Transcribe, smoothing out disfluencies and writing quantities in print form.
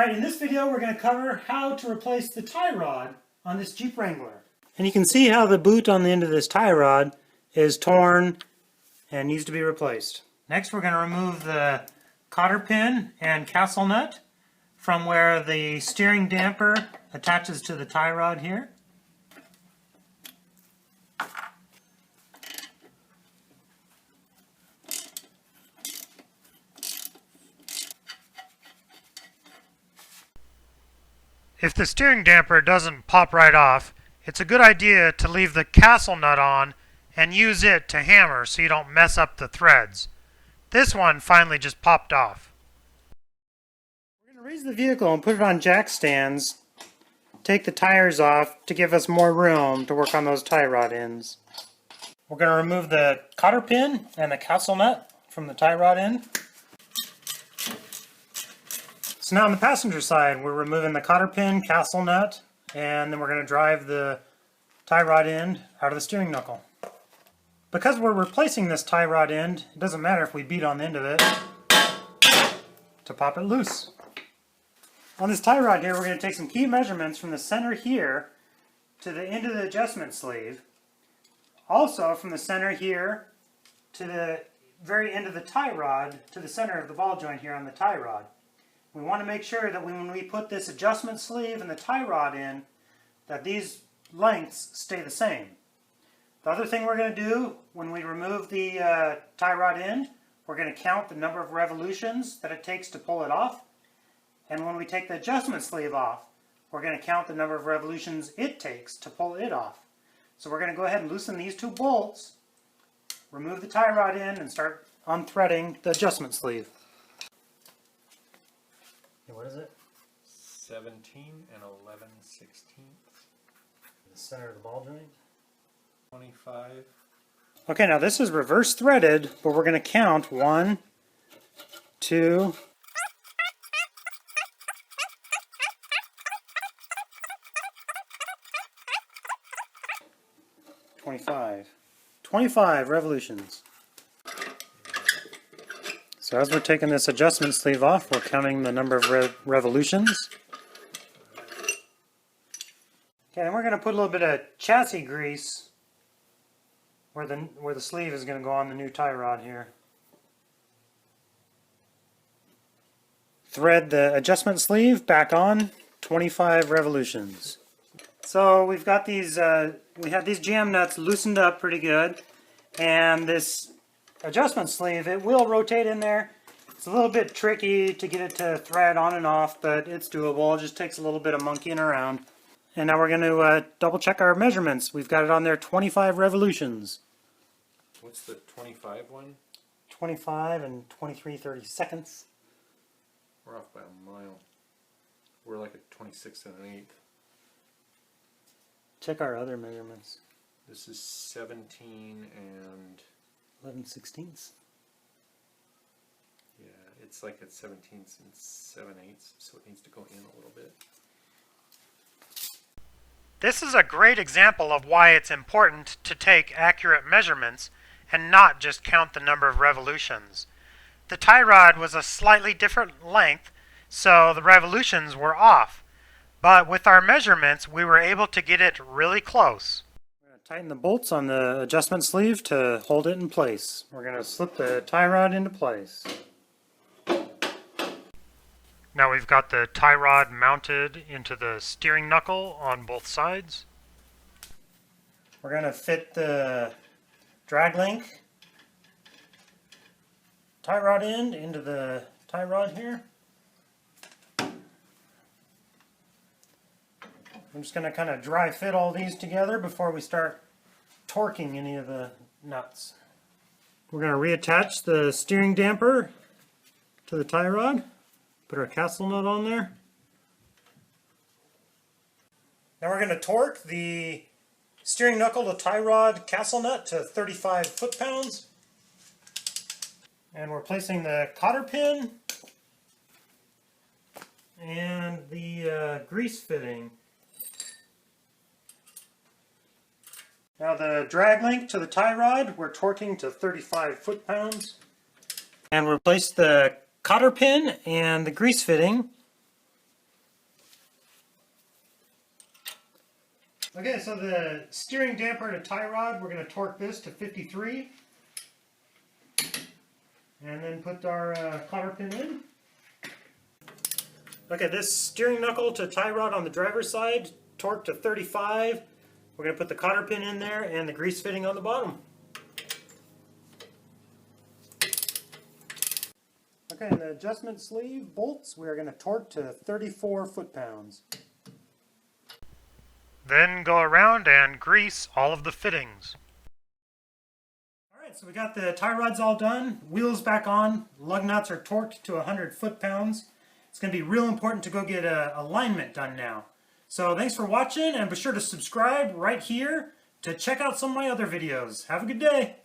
Alright, in this video we're going to cover how to replace the tie rod on this Jeep Wrangler. And you can see how the boot on the end of this tie rod is torn and needs to be replaced. Next we're going to remove the cotter pin and castle nut from where the steering damper attaches to the tie rod here. If the steering damper doesn't pop right off, it's a good idea to leave the castle nut on and use it to hammer so you don't mess up the threads. This one finally just popped off. We're going to raise the vehicle and put it on jack stands, take the tires off to give us more room to work on those tie rod ends. We're going to remove the cotter pin and the castle nut from the tie rod end. So now on the passenger side, we're removing the cotter pin, castle nut, and then we're going to drive the tie rod end out of the steering knuckle. Because we're replacing this tie rod end, it doesn't matter if we beat on the end of it to pop it loose. On this tie rod here, we're going to take some key measurements from the center here to the end of the adjustment sleeve. Also from the center here to the very end of the tie rod to the center of the ball joint here on the tie rod. We want to make sure that when we put this adjustment sleeve and the tie rod in, that these lengths stay the same. The other thing we're going to do when we remove the tie rod end, we're going to count the number of revolutions that it takes to pull it off. And when we take the adjustment sleeve off, we're going to count the number of revolutions it takes to pull it off. So we're going to go ahead and loosen these two bolts, remove the tie rod end, and start unthreading the adjustment sleeve. What is it? 17 and 11/16. The center of the ball joint. 25. Okay, now this is reverse threaded, but we're going to count 1, 2, 25 revolutions. So as we're taking this adjustment sleeve off, we're counting the number of revolutions. Okay, and we're going to put a little bit of chassis grease where the sleeve is going to go on the new tie rod here. Thread the adjustment sleeve back on, 25 revolutions. So we've got these, we have these jam nuts loosened up pretty good, and this adjustment sleeve, it will rotate in there. It's a little bit tricky to get it to thread on and off, but it's doable. It just takes a little bit of monkeying around. And now we're going to double check our measurements. We've got it on there 25 revolutions. What's the 25 one? 25 and 23/32. We're off by a mile. We're like at 26 and an eighth. Check our other measurements. This is 17 and 11/16. yeah, it's like at 17 and 7/8, so it needs to go in a little bit. This is a great example of why it's important to take accurate measurements and not just count the number of revolutions. The tie rod was a slightly different length, so the revolutions were off. But with our measurements, we were able to get it really close. We're going to tighten the bolts on the adjustment sleeve to hold it in place. We're going to slip the tie rod into place. Now we've got the tie rod mounted into the steering knuckle on both sides. We're going to fit the drag link tie rod end into the tie rod here. I'm just going to kind of dry fit all these together before we start torquing any of the nuts. We're going to reattach the steering damper to the tie rod. Put our castle nut on there. Now we're going to torque the steering knuckle to tie rod castle nut to 35 foot-pounds. And we're placing the cotter pin and the grease fitting. Now the drag link to the tie rod, we're torquing to 35 foot-pounds. And replace the cotter pin and the grease fitting Okay, so the steering damper and a tie rod, we're going to torque this to 53. And then put our cotter pin in. Okay, this steering knuckle to tie rod on the driver's side, torqued to 35. We're going to put the cotter pin in there and the grease fitting on the bottom. Okay, and the adjustment sleeve bolts, we're going to torque to 34 foot-pounds. Then go around and grease all of the fittings. Alright, so we got the tie rods all done, wheels back on, lug nuts are torqued to 100 foot-pounds. It's going to be real important to go get alignment done now. So thanks for watching, and be sure to subscribe right here to check out some of my other videos. Have a good day!